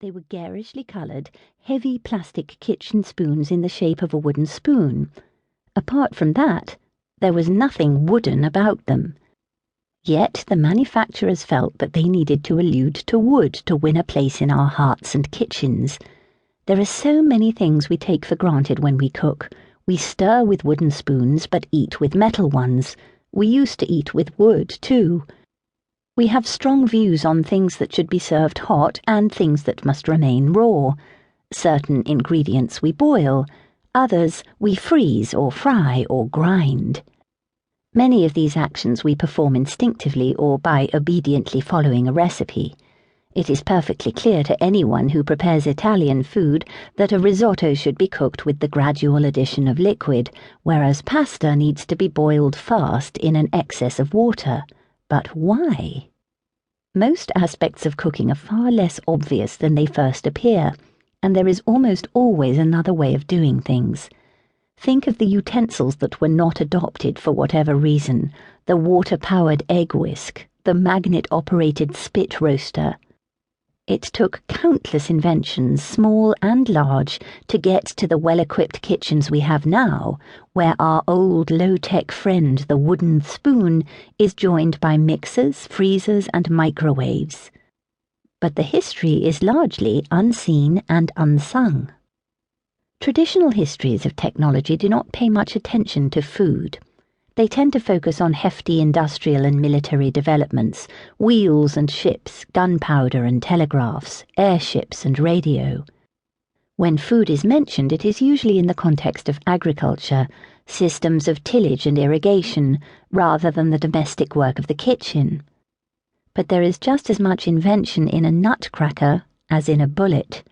They were garishly coloured, heavy plastic kitchen spoons in the shape of a wooden spoon. Apart from that, there was nothing wooden about them. Yet the manufacturers felt that they needed to allude to wood to win a place in our hearts and kitchens. There are so many things we take for granted when we cook. We stir with wooden spoons but eat with metal ones. We used to eat with wood, too. We have strong views on things that should be served hot and things that must remain raw. Certain ingredients we boil, others we freeze or fry or grind. Many of these actions we perform instinctively or by obediently following a recipe. It is perfectly clear to anyone who prepares Italian food that a risotto should be cooked with the gradual addition of liquid, whereas pasta needs to be boiled fast in an excess of water. But why? Most aspects of cooking are far less obvious than they first appear, and there is almost always another way of doing things. Think of the utensils that were not adopted for whatever reason: the water-powered egg whisk, the magnet-operated spit roaster. It took countless inventions, small and large, to get to the well-equipped kitchens we have now, where our old low-tech friend, the wooden spoon, is joined by mixers, freezers, and microwaves. But the history is largely unseen and unsung. Traditional histories of technology do not pay much attention to food. They tend to focus on hefty industrial and military developments, wheels and ships, gunpowder and telegraphs, airships and radio. When food is mentioned, it is usually in the context of agriculture, systems of tillage and irrigation, rather than the domestic work of the kitchen. But there is just as much invention in a nutcracker as in a bullet.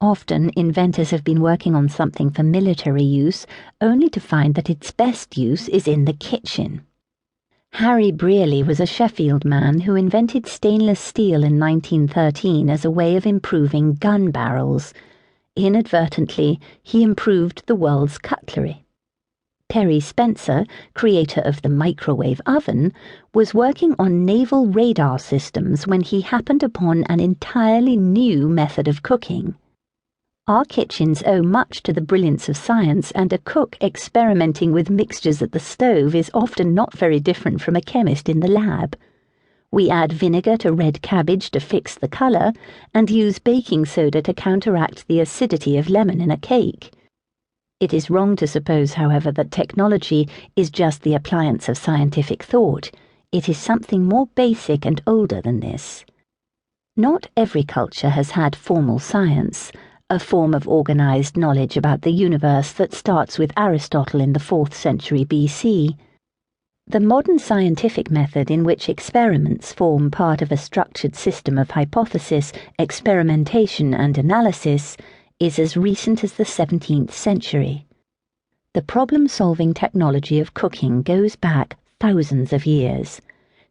Often, inventors have been working on something for military use, only to find that its best use is in the kitchen. Harry Brearley was a Sheffield man who invented stainless steel in 1913 as a way of improving gun barrels. Inadvertently, he improved the world's cutlery. Perry Spencer, creator of the microwave oven, was working on naval radar systems when he happened upon an entirely new method of cooking. Our kitchens owe much to the brilliance of science, and a cook experimenting with mixtures at the stove is often not very different from a chemist in the lab. We add vinegar to red cabbage to fix the colour, and use baking soda to counteract the acidity of lemon in a cake. It is wrong to suppose, however, that technology is just the appliance of scientific thought. It is something more basic and older than this. Not every culture has had formal science, a form of organised knowledge about the universe that starts with Aristotle in the 4th century BC. The modern scientific method in which experiments form part of a structured system of hypothesis, experimentation and analysis is as recent as the 17th century. The problem-solving technology of cooking goes back thousands of years.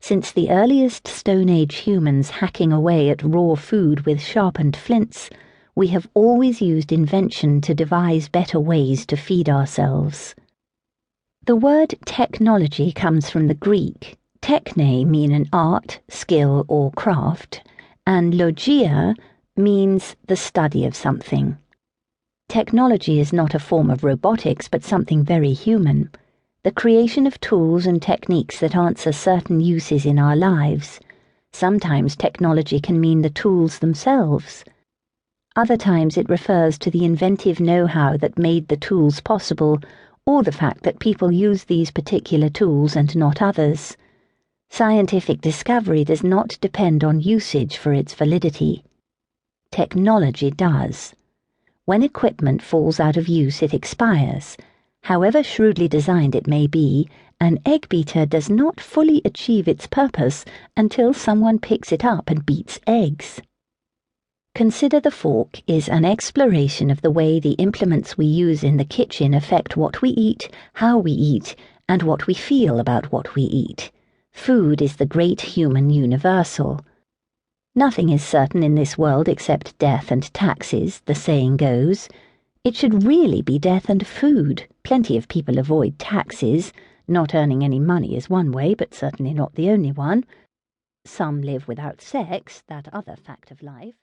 Since the earliest Stone Age humans hacking away at raw food with sharpened flints, we have always used invention to devise better ways to feed ourselves. The word technology comes from the Greek. Techne mean an art, skill, or craft, and logia means the study of something. Technology is not a form of robotics, but something very human. The creation of tools and techniques that answer certain uses in our lives. Sometimes technology can mean the tools themselves. Other times it refers to the inventive know-how that made the tools possible, or the fact that people use these particular tools and not others. Scientific discovery does not depend on usage for its validity. Technology does. When equipment falls out of use, it expires. However shrewdly designed it may be, an egg beater does not fully achieve its purpose until someone picks it up and beats eggs. Consider the Fork is an exploration of the way the implements we use in the kitchen affect what we eat, how we eat, and what we feel about what we eat. Food is the great human universal. Nothing is certain in this world except death and taxes, the saying goes. It should really be death and food. Plenty of people avoid taxes. Not earning any money is one way, but certainly not the only one. Some live without sex, that other fact of life.